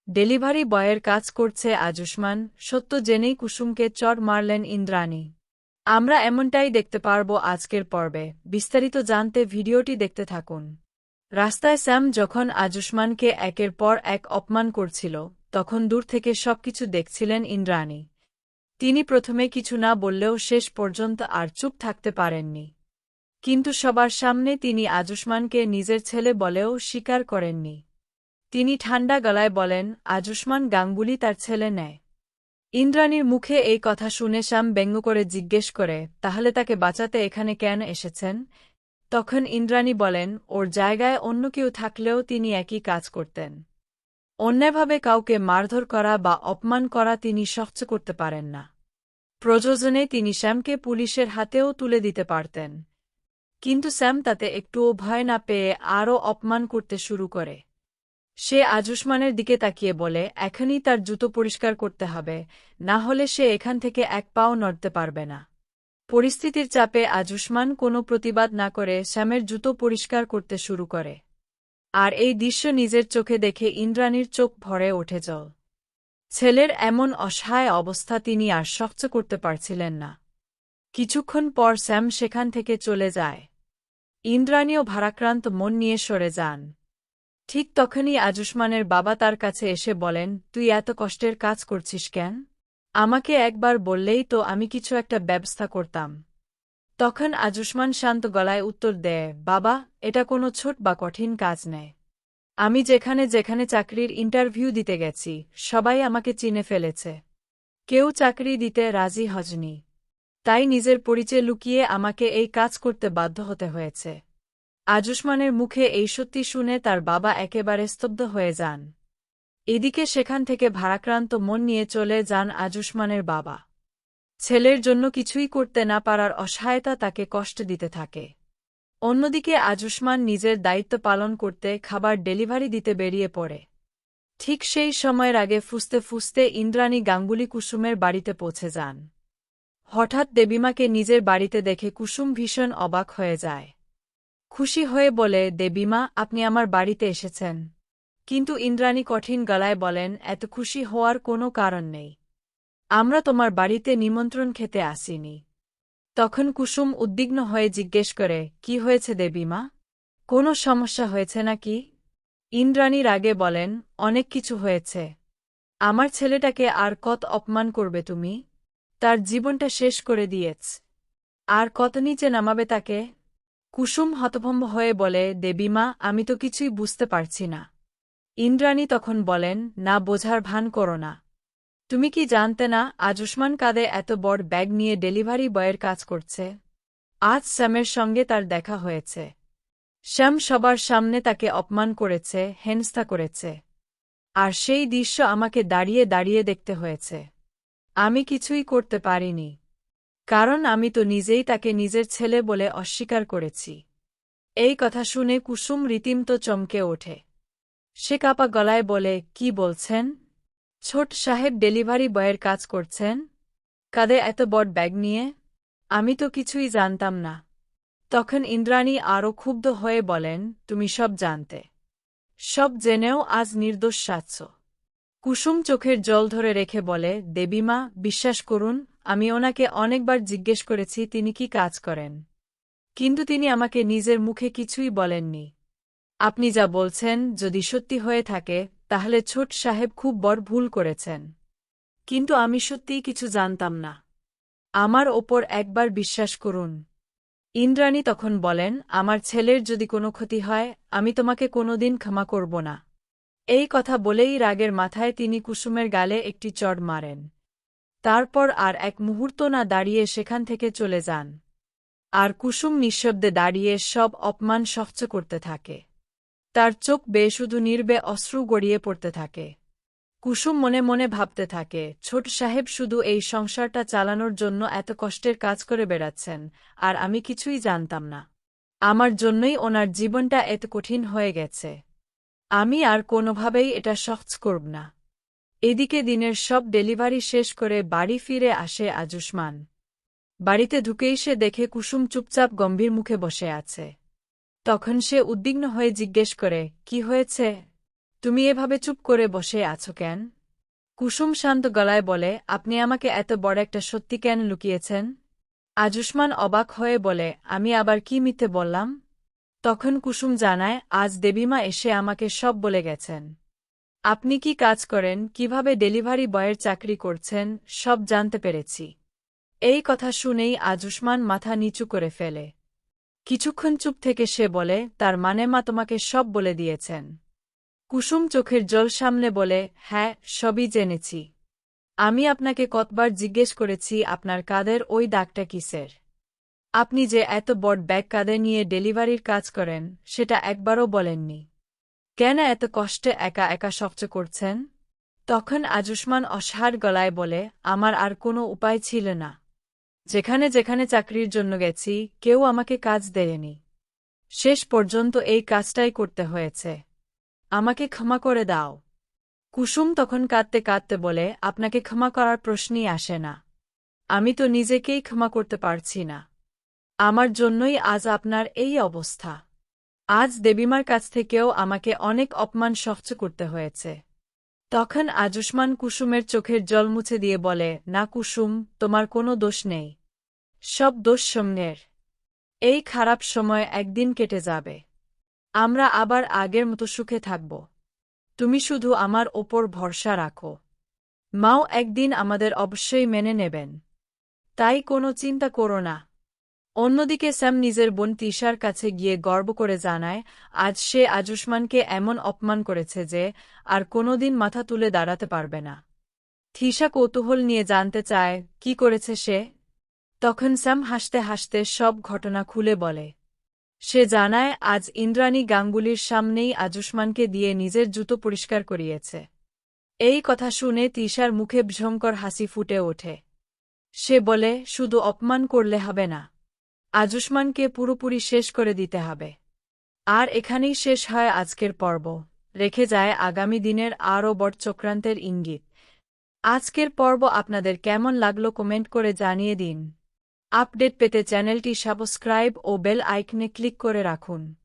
Delivery বয়ের কাজ করছে আয়ুষ্মান, সত্য জেনেই কুসুমকে চড় মারলেন ইন্দ্রাণী। আমরা এমনটাই দেখতে পারব আজকের পর্বে। বিস্তারিত জানতে ভিডিওটি দেখতে থাকুন। রাস্তায় স্যাম যখন আয়ুষ্মানকে একের পর এক অপমান করছিল, তখন দূর থেকে সবকিছু দেখছিলেন ইন্দ্রাণী। তিনি প্রথমে কিছু না বললেও শেষ পর্যন্ত আর চুপ থাকতে পারেননি। কিন্তু সবার সামনে তিনি আয়ুষ্মানকে নিজের ছেলে বলেও স্বীকার করেননি। তিনি ঠান্ডা গলায় বলেন, আয়ুষ্মান গাঙ্গুলি তার ছেলে নেয়। ইন্দ্রাণীর মুখে এই কথা শুনে শ্যাম ব্যঙ্গ করে জিজ্ঞেস করে, তাহলে তাকে বাঁচাতে এখানে কেন এসেছেন? তখন ইন্দ্রাণী বলেন, ওর জায়গায় অন্য কেউ থাকলেও তিনি একই কাজ করতেন। অন্যভাবে কাউকে মারধর করা বা অপমান করা তিনি সহ্য করতে পারেন না। প্রয়োজনে তিনি শ্যামকে পুলিশের হাতেও তুলে দিতে পারতেন। কিন্তু স্যাম তাতে একটুও ভয় না পেয়ে আরও অপমান করতে শুরু করে। সে আয়ুষ্মানের দিকে তাকিয়ে বলে, এখনই তার জুতো পরিষ্কার করতে হবে, না হলে সে এখান থেকে এক পাও নড়তে পারবে না। পরিস্থিতির চাপে আয়ুষ্মান কোনো প্রতিবাদ না করে শ্যামের জুতো পরিষ্কার করতে শুরু করে। আর এই দৃশ্য নিজের চোখে দেখে ইন্দ্রাণীর চোখ ভরে ওঠে জল। ছেলের এমন অসহায় অবস্থা তিনি আর সহ্য করতে পারছিলেন না। কিছুক্ষণ পর স্যাম সেখান থেকে চলে যায়। ইন্দ্রাণীও ভারাক্রান্ত মন নিয়ে সরে যান। ঠিক তখনই আয়ুষ্মানের বাবা তার কাছে এসে বলেন, তুই এত কষ্টের কাজ করছিস কেন? আমাকে একবার বললেই তো আমি কিছু একটা ব্যবস্থা করতাম। তখন আয়ুষ্মান শান্ত গলায় উত্তর দেয়, বাবা, এটা কোনো ছোট বা কঠিন কাজ নয়। আমি যেখানে যেখানে চাকরির ইন্টারভিউ দিতে গেছি, সবাই আমাকে চিনে ফেলেছে। কেউ চাকরি দিতে রাজি হয়নি। তাই নিজের পরিচয় লুকিয়ে আমাকে এই কাজ করতে বাধ্য হতে হয়েছে। আয়ুষ্মানের মুখে এই সত্যি শুনে তার বাবা একেবারে স্তব্ধ হয়ে যান। এদিকে সেখান থেকে ভারাক্রান্ত মন নিয়ে চলে যান আয়ুষ্মানের বাবা। ছেলের জন্য কিছুই করতে না পারার অসহায়তা তাকে কষ্ট দিতে থাকে। অন্যদিকে আয়ুষ্মান নিজের দায়িত্ব পালন করতে খাবার ডেলিভারি দিতে বেরিয়ে পড়ে। ঠিক সেই সময়ের আগে ফুসতে ফুসতে ইন্দ্রাণী গাঙ্গুলি কুসুমের বাড়িতে পৌঁছে যান। হঠাৎ দেবীমাকে নিজের বাড়িতে দেখে কুসুম ভীষণ অবাক হয়ে যায়। খুশি হয়ে বলে, দেবীমা, আপনি আমার বাড়িতে এসেছেন। কিন্তু ইন্দ্রাণী কঠিন গলায় বলেন, এত খুশি হওয়ার কোনো কারণ নেই। আমরা তোমার বাড়িতে নিমন্ত্রণ খেতে আসিনি। তখন কুসুম উদ্বিগ্ন হয়ে জিজ্ঞেস করে, কি হয়েছে দেবীমা? কোনো সমস্যা হয়েছে নাকি? ইন্দ্রাণী রাগে বলেন, অনেক কিছু হয়েছে। আমার ছেলেটাকে আর কত অপমান করবে তুমি? তার জীবনটা শেষ করে দিয়েছ। আর কত নিচে নামাবে তাকে? কুসুম হতভম্ব হয়ে বলে, দেবীমা, আমি তো কিছুই বুঝতে পারছি না। ইন্দ্রাণী তখন বলেন, না বোঝার ভান করো না। তুমি কি জানতে না আয়ুষ্মান কাঁধে এত বড় ব্যাগ নিয়ে ডেলিভারি বয়ের কাজ করছে? আজ শ্যামের সঙ্গে তার দেখা হয়েছে। শ্যাম সবার সামনে তাকে অপমান করেছে, হেনস্থা করেছে। আর সেই দৃশ্য আমাকে দাঁড়িয়ে দাঁড়িয়ে দেখতে হয়েছে। আমি কিছুই করতে পারিনি। কারণ আমি তো নিজেই তাকে নিজের ছেলে বলে অস্বীকার করেছি। এই কথা শুনে কুসুম রীতিমতো চমকে ওঠে। সে কাঁপা গলায় বলে, কি বলছেন? ছোট সাহেব ডেলিভারি বয়ের কাজ করছেন? কাঁধে এত বড় ব্যাগ নিয়ে? আমি তো কিছুই জানতাম না। তখন ইন্দ্রাণী আরও ক্ষুব্ধ হয়ে বলেন, তুমি সব জানতে। সব জেনেও আজ নির্দোষ সাজছ। কুসুম চোখের জল ধরে রেখে বলে, দেবীমা, বিশ্বাস করুন, আমি ওনাকে অনেকবার জিজ্ঞেস করেছি তিনি কি কাজ করেন। কিন্তু তিনি আমাকে নিজের মুখে কিছুই বলেননি। আপনি যা বলছেন যদি সত্যি হয়ে থাকে, তাহলে ছোট সাহেব খুব বড় ভুল করেছেন। কিন্তু আমি সত্যিই কিছু জানতাম না। আমার ওপর একবার বিশ্বাস করুন। ইন্দ্রাণী তখন বলেন, আমার ছেলের যদি কোনো ক্ষতি হয়, আমি তোমাকে কোনোদিন ক্ষমা করব না। এই কথা বলেই রাগের মাথায় তিনি কুসুমের গালে একটি চড় মারেন। তারপর আর এক মুহূর্ত না দাঁড়িয়ে সেখান থেকে চলে যান। আর কুসুম নিঃশব্দে দাঁড়িয়ে সব অপমান সহ্য করতে থাকে। তার চোখ বেয়ে শুধু নির্বে অশ্রু গড়িয়ে পড়তে থাকে। কুসুম মনে মনে ভাবতে থাকে, ছোট সাহেব শুধু এই সংসারটা চালানোর জন্য এত কষ্টের কাজ করে বেড়াচ্ছেন, আর আমি কিছুই জানতাম না। আমার জন্যই ওনার জীবনটা এত কঠিন হয়ে গেছে। আমি আর কোনোভাবেই এটা সহ্য করব না। এদিকে দিনের সব ডেলিভারি শেষ করে বাড়ি ফিরে আসে আয়ুষ্মান। বাড়িতে ঢুকেই সে দেখে কুসুম চুপচাপ গম্ভীর মুখে বসে আছে। তখন সে উদ্বিগ্ন হয়ে জিজ্ঞেস করে, কি হয়েছে? তুমি এভাবে চুপ করে বসে আছো কেন? কুসুম শান্ত গলায় বলে, আপনি আমাকে এত বড় একটা সত্যি কেন লুকিয়েছেন? আজুষ্মান অবাক হয়ে বলে, আমি আবার কি মিথ্যে বললাম? তখন কুসুম জানায়, আজ দেবীমা এসে আমাকে সব বলে গেছেন। আপনি কি কাজ করেন, কিভাবে ডেলিভারি বয়ের চাকরি করছেন, সব জানতে পেরেছি। এই কথা শুনেই আজুষ্মান মাথা নিচু করে ফেলে। কিছুক্ষণ চুপ থেকে সে বলে, তার মানে মা তোমাকে সব বলে দিয়েছেন? কুসুম চোখের জল সামলে বলে, হ্যাঁ, সবই জেনেছি। আমি আপনাকে কতবার জিজ্ঞেস করেছি আপনার কাঁধের ওই দাগটা কিসের? আপনি যে এত বড় ব্যাগ কাঁধে নিয়ে ডেলিভারির কাজ করেন, সেটা একবারও বলেননি। কেন এত কষ্টে একা একা সহ্য করছেন? তখন আজুষ্মান অসহায় গলায় বলে, আমার আর কোনো উপায় ছিল না। যেখানে যেখানে চাকরির জন্য গেছি, কেউ আমাকে কাজ দেয়নি। শেষ পর্যন্ত এই কাজটাই করতে হয়েছে। আমাকে ক্ষমা করে দাও। কুসুম তখন কাঁদতে কাঁদতে বলে, আপনাকে ক্ষমা করার প্রশ্নই আসে না। আমি তো নিজেকেই ক্ষমা করতে পারছি না। আমার জন্যই আজ আপনার এই অবস্থা। আজ দেবীমার কাছ থেকেও আমাকে অনেক অপমান সহ্য করতে হয়েছে। তখন আজুষ্মান কুসুমের চোখের জল মুছে দিয়ে বলে, না কুসুম, তোমার কোনো দোষ নেই। সব দোষ সৌম্যের। এই খারাপ সময় একদিন কেটে যাবে। আমরা আবার আগের মতো সুখে থাকব। তুমি শুধু আমার ওপর ভরসা রাখো। মাও একদিন আমাদের অবশ্যই মেনে নেবেন। তাই কোনো চিন্তা করো না। অন্যদিকে স্যাম নিজের বোন তিশার কাছে গিয়ে গর্ব করে জানায়, আজ সে আজুষ্মানকে এমন অপমান করেছে যে আর কোনোদিন মাথা তুলে দাঁড়াতে পারবে না। তিশা কৌতূহল নিয়ে জানতে চায়, কি করেছে সে? তখন স্যাম হাসতে হাসতে সব ঘটনা খুলে বলে। সে জানায়, আজ ইন্দ্রাণী গাঙ্গুলির সামনেই আজুষ্মানকে দিয়ে নিজের জুতো পরিষ্কার করিয়েছে। এই কথা শুনে তিশার মুখে ভয়ঙ্কর হাসি ফুটে ওঠে। সে বলে, শুধু অপমান করলে হবে না, আজুষ্মানকে পুরোপুরি শেষ করে দিতে হবে। আর এখানেই শেষ হয় আজকের পর্ব। রেখে যায় আগামী দিনের আরও বড় চক্রান্তের ইঙ্গিত। আজকের পর্ব আপনাদের কেমন লাগলো কমেন্ট করে জানিয়ে দিন। আপডেট পেতে চ্যানেলটি সাবস্ক্রাইব ও বেল আইকনে ক্লিক করে রাখুন।